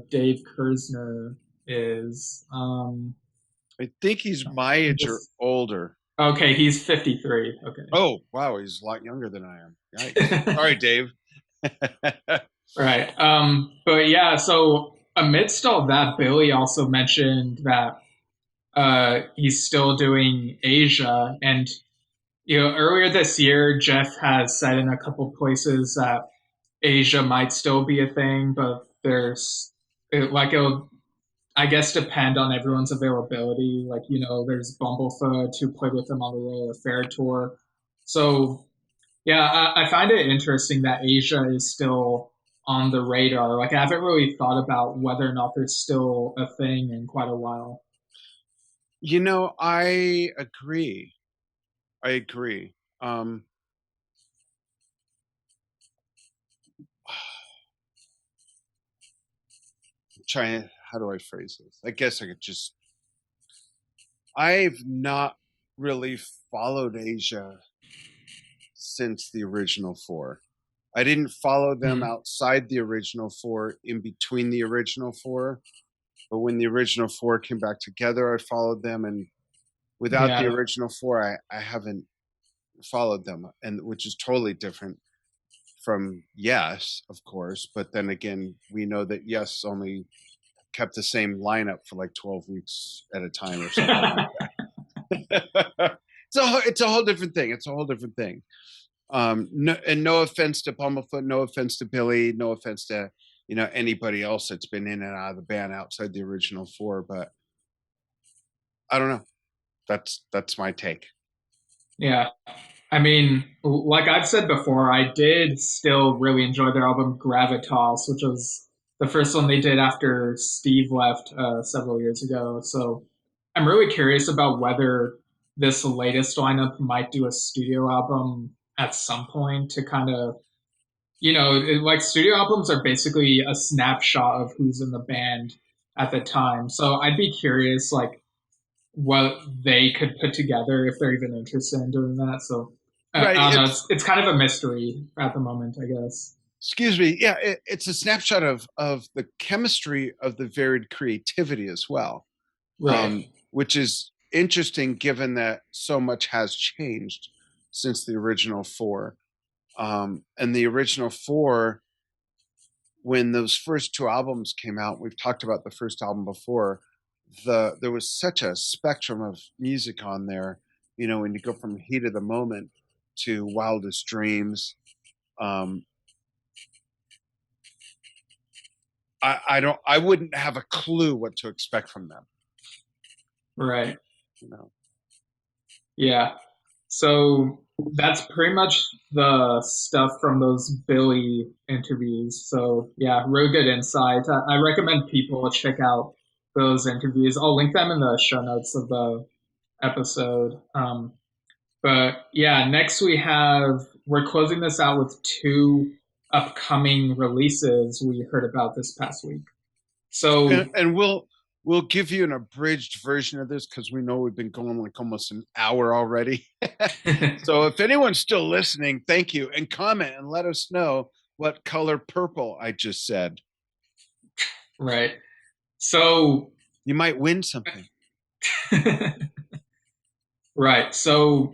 Dave Kersner is. I think he's my I'm age or just older. okay. He's 53. Oh, wow, he's a lot younger than I am. Yikes. Okay. Sorry, Dave. Right. But yeah, so amidst all that, Billy also mentioned that he's still doing Asia. And, earlier this year, Jeff has said in a couple places that Asia might still be a thing, but it'll, I guess, depend on everyone's availability. Like, there's Bumblefoot who played with him on the Royal Affair tour. So yeah, I find it interesting that Asia is still on the radar. Like, I haven't really thought about whether or not there's still a thing in quite a while. I agree. I agree. Trying, how do I phrase this? I guess I've not really followed Asia since the original four. I didn't follow them Hmm. outside the original four, in between the original four. But when the original four came back together, I followed them. And without the Yeah, original four, I haven't followed them, and which is totally different from Yes, of course. But then again, we know that Yes only kept the same lineup for like 12 weeks at a time or something like that. It's a whole different thing. It's a whole different thing. No, and no offense to Bumblefoot, no offense to Billy, no offense to anybody else that's been in and out of the band outside the original four, but I don't know. That's my take. yeah. I mean, like I've said before, I did still really enjoy their album Gravitas, which was the first one they did after Steve left several years ago. So I'm really curious about whether this latest lineup might do a studio album at some point to kind of, like studio albums are basically a snapshot of who's in the band at the time. So I'd be curious, like, what they could put together if they're even interested in doing that. So Right. I don't know. It's kind of a mystery at the moment, I guess. Excuse me. Yeah, it's a snapshot of the chemistry of the varied creativity as well, Right. which is interesting given that so much has changed since the original four. And the original four, when those first two albums came out, we've talked about the first album before. There was such a spectrum of music on there. When you go from Heat of the Moment to Wildest Dreams. Um, I wouldn't have a clue what to expect from them. Right. You know. Yeah. So that's pretty much the stuff from those Billy interviews. So yeah, really good insight. I recommend people check out those interviews. I'll link them in the show notes of the episode. But yeah, next we're closing this out with two upcoming releases we heard about this past week. and, So and we'll give you an abridged version of this because we know we've been going like almost an hour already. So if anyone's still listening, thank you, and comment and let us know what color purple I just said. right. So You might win something. right. So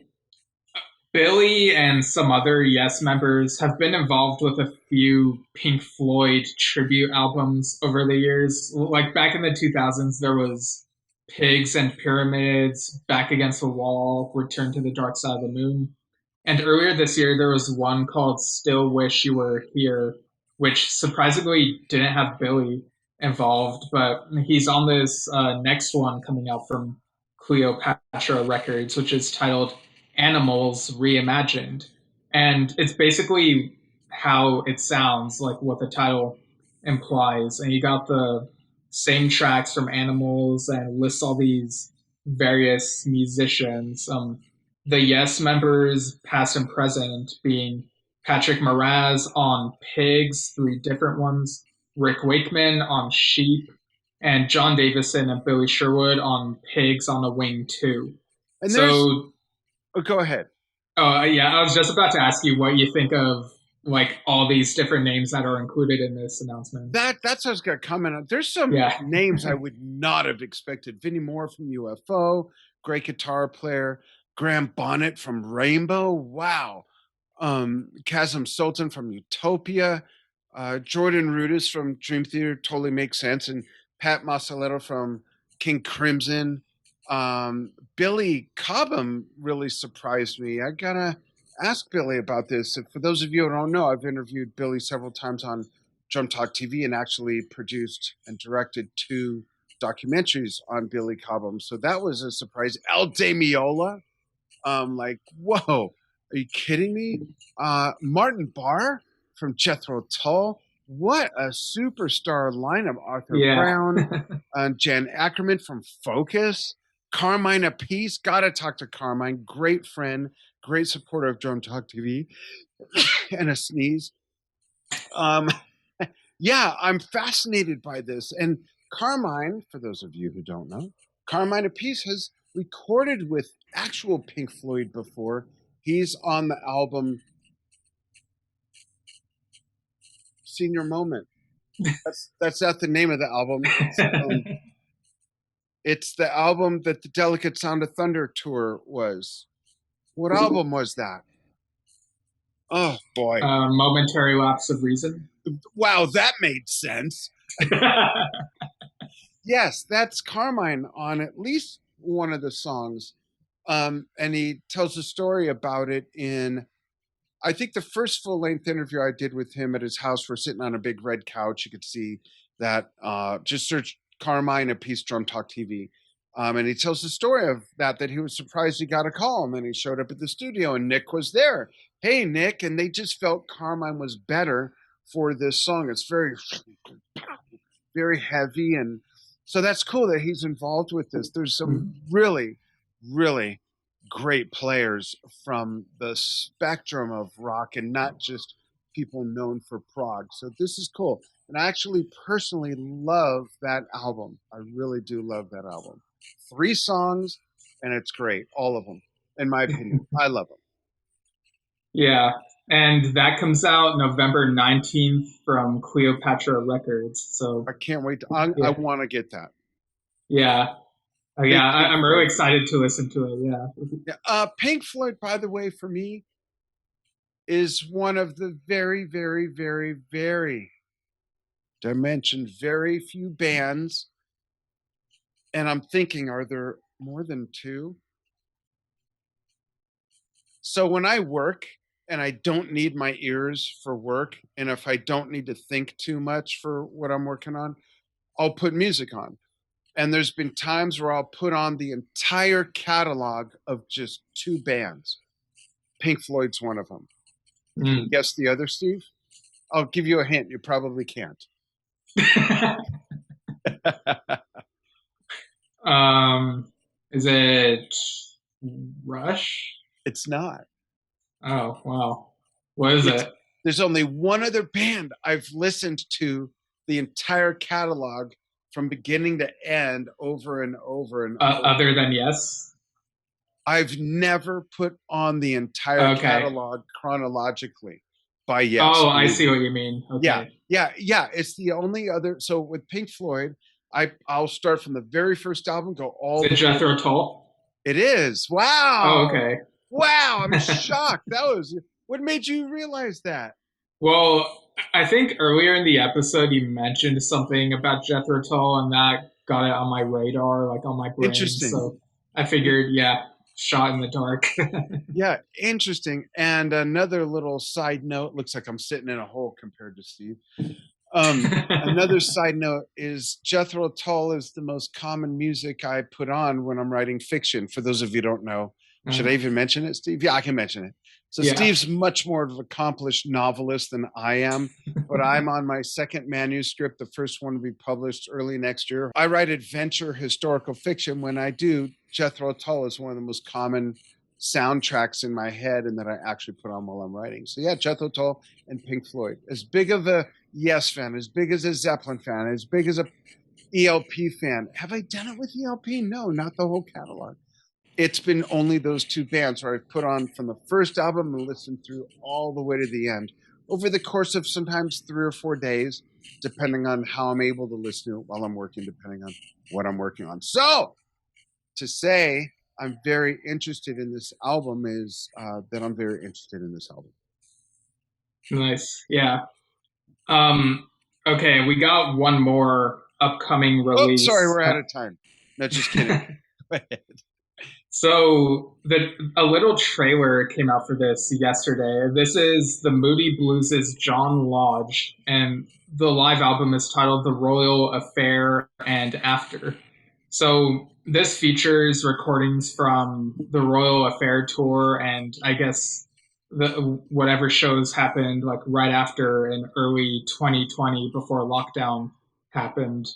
Billy and some other Yes members have been involved with a few Pink Floyd tribute albums over the years. Like back in the 2000s, there was Pigs and Pyramids, Back Against the Wall, Return to the Dark Side of the Moon. And earlier this year, there was one called Still Wish You Were Here, which surprisingly didn't have Billy involved, but he's on this next one coming out from Cleopatra Records, which is titled Animals Reimagined. And it's basically how it sounds, like what the title implies. And you got the same tracks from Animals and lists all these various musicians. The Yes members, past and present, being Patrick Moraz on Pigs, three different ones, Rick Wakeman on Sheep, and Jon Davison and Billy Sherwood on Pigs on a Wing too. And so, go ahead. Oh yeah, I was just about to ask you what you think of like all these different names that are included in this announcement. That's what I was going to comment on. There's some names I would not have expected. Vinnie Moore from UFO, great guitar player. Graham Bonnet from Rainbow. Wow. Kazim Sultan from Utopia. Jordan Rudess from Dream Theater totally makes sense. And Pat Massaletto from King Crimson. Billy Cobham really surprised me. I got to ask Billy about this. For those of you who don't know, I've interviewed Billy several times on Drum Talk TV and actually produced and directed 2 documentaries on Billy Cobham. So that was a surprise. Al Di Meola. Like, whoa, are you kidding me? Martin Barr from Jethro Tull. What a superstar lineup. Arthur Brown, Jan Ackerman from Focus, Carmine Appice. Gotta talk to Carmine. Great friend, great supporter of Drum Talk TV. And a sneeze. Yeah, I'm fascinated by this. And Carmine, for those of you who don't know, Carmine Appice has recorded with actual Pink Floyd before. He's on the album Senior Moment. That's not the name of the album. It's the album that the Delicate Sound of Thunder tour was. What album was that? Oh boy. Momentary Lapse of Reason. Wow, that made sense. Yes, that's Carmine on at least one of the songs. And he tells a story about it in, I think, the first full-length interview I did with him at his house. We're sitting on a big red couch. You could see that. Just search Carmine Appice Drum Talk TV. And he tells the story of that he was surprised he got a call. And then he showed up at the studio and Nick was there. Hey, Nick. And they just felt Carmine was better for this song. It's very, very heavy. And so that's cool that he's involved with this. There's some really, really great players from the spectrum of rock and not just people known for prog. So this is cool. And I actually personally love that album. I really do love that album. 3 songs, and it's great. All of them, in my opinion. I love them. Yeah. And that comes out November 19th from Cleopatra Records. So I can't wait. I want to get that. Yeah. I'm really excited to listen to it. Yeah. Pink Floyd, by the way, for me, is one of the very, very, very, very dimensioned, very few bands. And I'm thinking, are there more than 2? So when I work and I don't need my ears for work, and if I don't need to think too much for what I'm working on, I'll put music on. And there's been times where I'll put on the entire catalog of just 2 bands. Pink Floyd's one of them. Can you guess the other, Steve? I'll give you a hint. You probably can't. Is it Rush? It's not. Oh, wow. What is it? There's only one other band I've listened to the entire catalog from beginning to end over and over and over. Other than Yes? I've never put on the entire catalog chronologically by Yes. Oh, I see what you mean. Okay. Yeah. It's the only other. So with Pink Floyd, I'll start from the very first album, go all the way. Jethro Tull? It is. Wow. Oh, okay. Wow, I'm shocked. What made you realize that? Well, I think earlier in the episode you mentioned something about Jethro Tull, and that got it on my radar, like on my brain. Interesting. So I figured, yeah, shot in the dark. Yeah, interesting. And another little side note, looks like I'm sitting in a hole compared to Steve. Another side note is Jethro Tull is the most common music I put on when I'm writing fiction. For those of you who don't know, should I even mention it, Steve? Yeah, I can mention it. So Yeah. Steve's much more of an accomplished novelist than I am, but I'm on my second manuscript, the first one to be published early next year. I write adventure historical fiction. When I do, Jethro Tull is one of the most common soundtracks in my head and that I actually put on while I'm writing. So yeah, Jethro Tull and Pink Floyd. As big of a Yes fan, as big as a Zeppelin fan, as big as a ELP fan. Have I done it with ELP? No, not the whole catalog. It's been only those two bands where I've put on from the first album and listened through all the way to the end over the course of sometimes 3 or 4 days, depending on how I'm able to listen to it while I'm working, depending on what I'm working on. So to say I'm very interested in this album is that I'm very interested in this album. Nice. Yeah. Okay, we got one more upcoming release. Oh, sorry, we're out of time. No, just kidding. Go ahead. So a little trailer came out for this yesterday. This is the Moody Blues' John Lodge, and the live album is titled The Royal Affair and After. So this features recordings from the Royal Affair tour, and I guess whatever shows happened like right after in early 2020 before lockdown happened.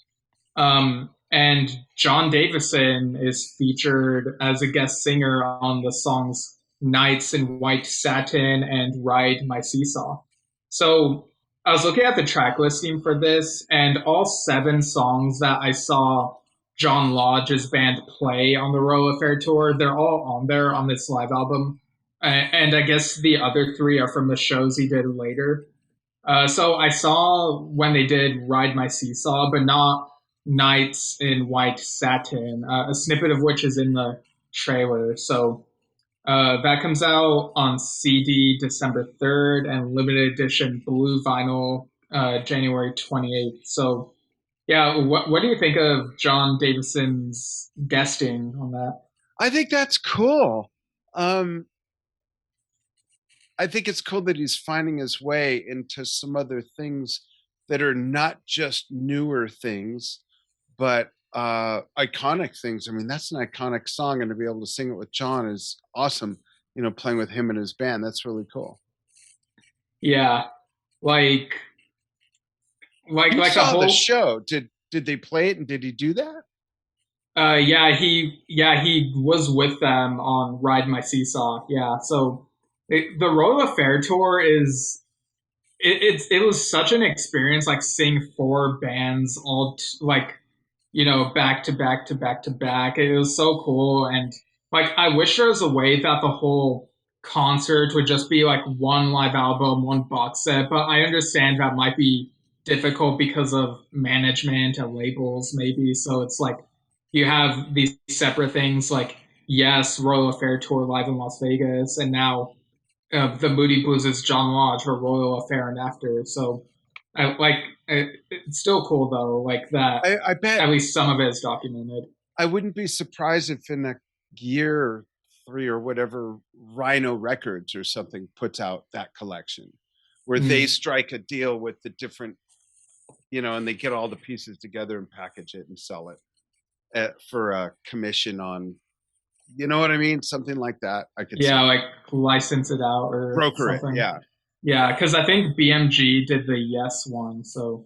And Jon Davison is featured as a guest singer on the songs Nights in White Satin and Ride My Seesaw. So I was looking at the track listing for this, and all 7 songs that I saw John Lodge's band play on the Royal Affair tour, they're all on there on this live album. And I guess the other 3 are from the shows he did later. So I saw when they did Ride My Seesaw, but not Nights in White Satin, a snippet of which is in the trailer. So that comes out on CD December 3rd and limited edition blue vinyl January 28th. So yeah, what do you think of Jon Davison's guesting on that? I think that's cool. I think it's cool that he's finding his way into some other things that are not just newer things, but iconic things. I mean, that's an iconic song, and to be able to sing it with John is awesome. You know, playing with him and his band, that's really cool. Yeah, like you like saw a whole the show. Did they play it, and did he do that? Yeah, he was with them on Ride My Seesaw. Yeah, so the Royal Affair tour is it was such an experience, like seeing 4 bands all like back to back to back to back. It was so cool, and like I wish there was a way that the whole concert would just be like one live album, one box set. But I understand that might be difficult because of management and labels, maybe. So it's like you have these separate things, like yes, Royal Affair tour live in Las Vegas, and now the Moody Blues' John Lodge for Royal Affair and After. So it's still cool though, like that. I bet at least some of it is documented. I wouldn't be surprised if in a year or 3 or whatever, Rhino Records or something puts out that collection where they strike a deal with the different, and they get all the pieces together and package it and sell it for a commission on, you know what I mean? Something like that. I could like license it out or broker something. it. Yeah, because I think BMG did the Yes one. So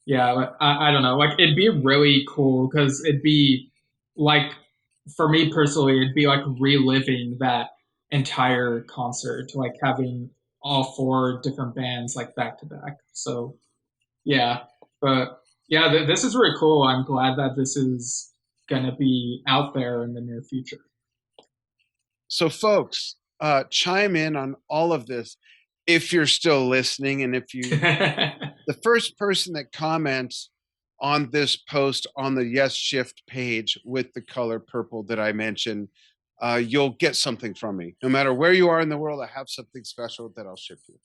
yeah, I don't know. Like it'd be really cool because it'd be like, for me personally, it'd be like reliving that entire concert, like having all 4 different bands like back to back. So yeah, but yeah, this is really cool. I'm glad that this is gonna be out there in the near future. So folks, chime in on all of this if you're still listening, and if you the first person that comments on this post on the Yesshift page with the color purple that I mentioned, you'll get something from me. No matter where you are in the world, I have something special that I'll ship you.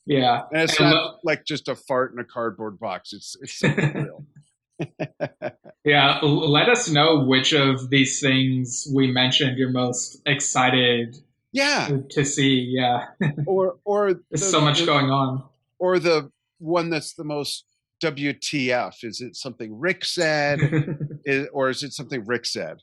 Yeah. And it's not like just a fart in a cardboard box. It's something real. Yeah, let us know which of these things we mentioned you're most excited to see. Yeah. Or there's so much going on. Or the one that's the most WTF. Is it something Rick said? Or is it something Rick said?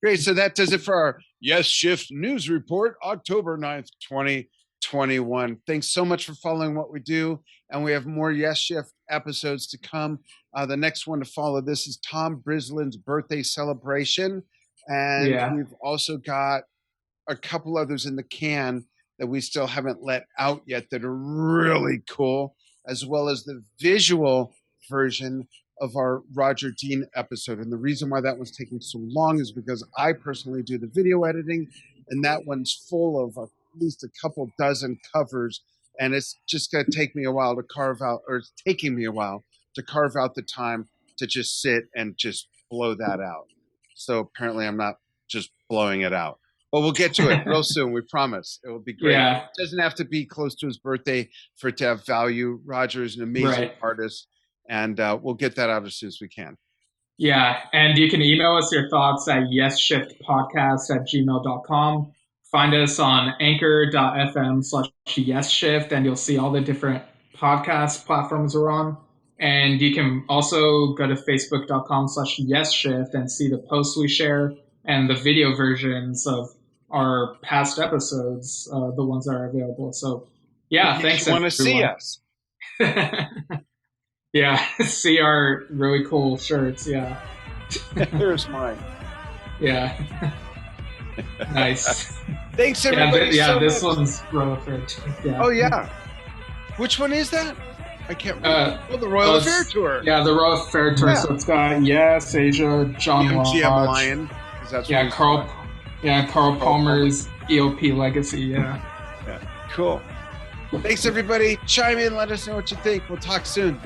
Great. So that does it for our Yesshift News Report, October 9th, 2021. Thanks so much for following what we do. And we have more Yesshift episodes to come. The next one to follow this is Tom Brislin's birthday celebration. And we've also got a couple others in the can that we still haven't let out yet that are really cool, as well as the visual version of our Roger Dean episode. And the reason why that one's taking so long is because I personally do the video editing, and that one's full of at least a couple dozen covers, and it's just going to take me a while to carve out, or it's taking me a while to carve out the time to just sit and just blow that out. So apparently I'm not just blowing it out. But we'll get to it real soon. We promise. It will be great. Yeah. It doesn't have to be close to his birthday for it to have value. Roger is an amazing artist, and we'll get that out as soon as we can. Yeah, and you can email us your thoughts at yesshiftpodcast@gmail.com. Find us on anchor.fm/yesshift, and you'll see all the different podcast platforms we're on. And you can also go to facebook.com/yesshift and see the posts we share and the video versions of our past episodes, the ones that are available. So, thanks. You want to see us? Yeah, see our really cool shirts. Yeah. Here's mine. Yeah. Nice. Thanks, everybody. This one's Royal Affair Tour. Yeah. Oh, yeah. Which one is that? I can't remember. The Royal Affair Tour. Yeah, the Royal Affair Tour. Yeah. So it's got Asia, John Lodge. Lion. Carl Palmer's EOP Legacy. Yeah. Cool. Thanks, everybody. Chime in. Let us know what you think. We'll talk soon.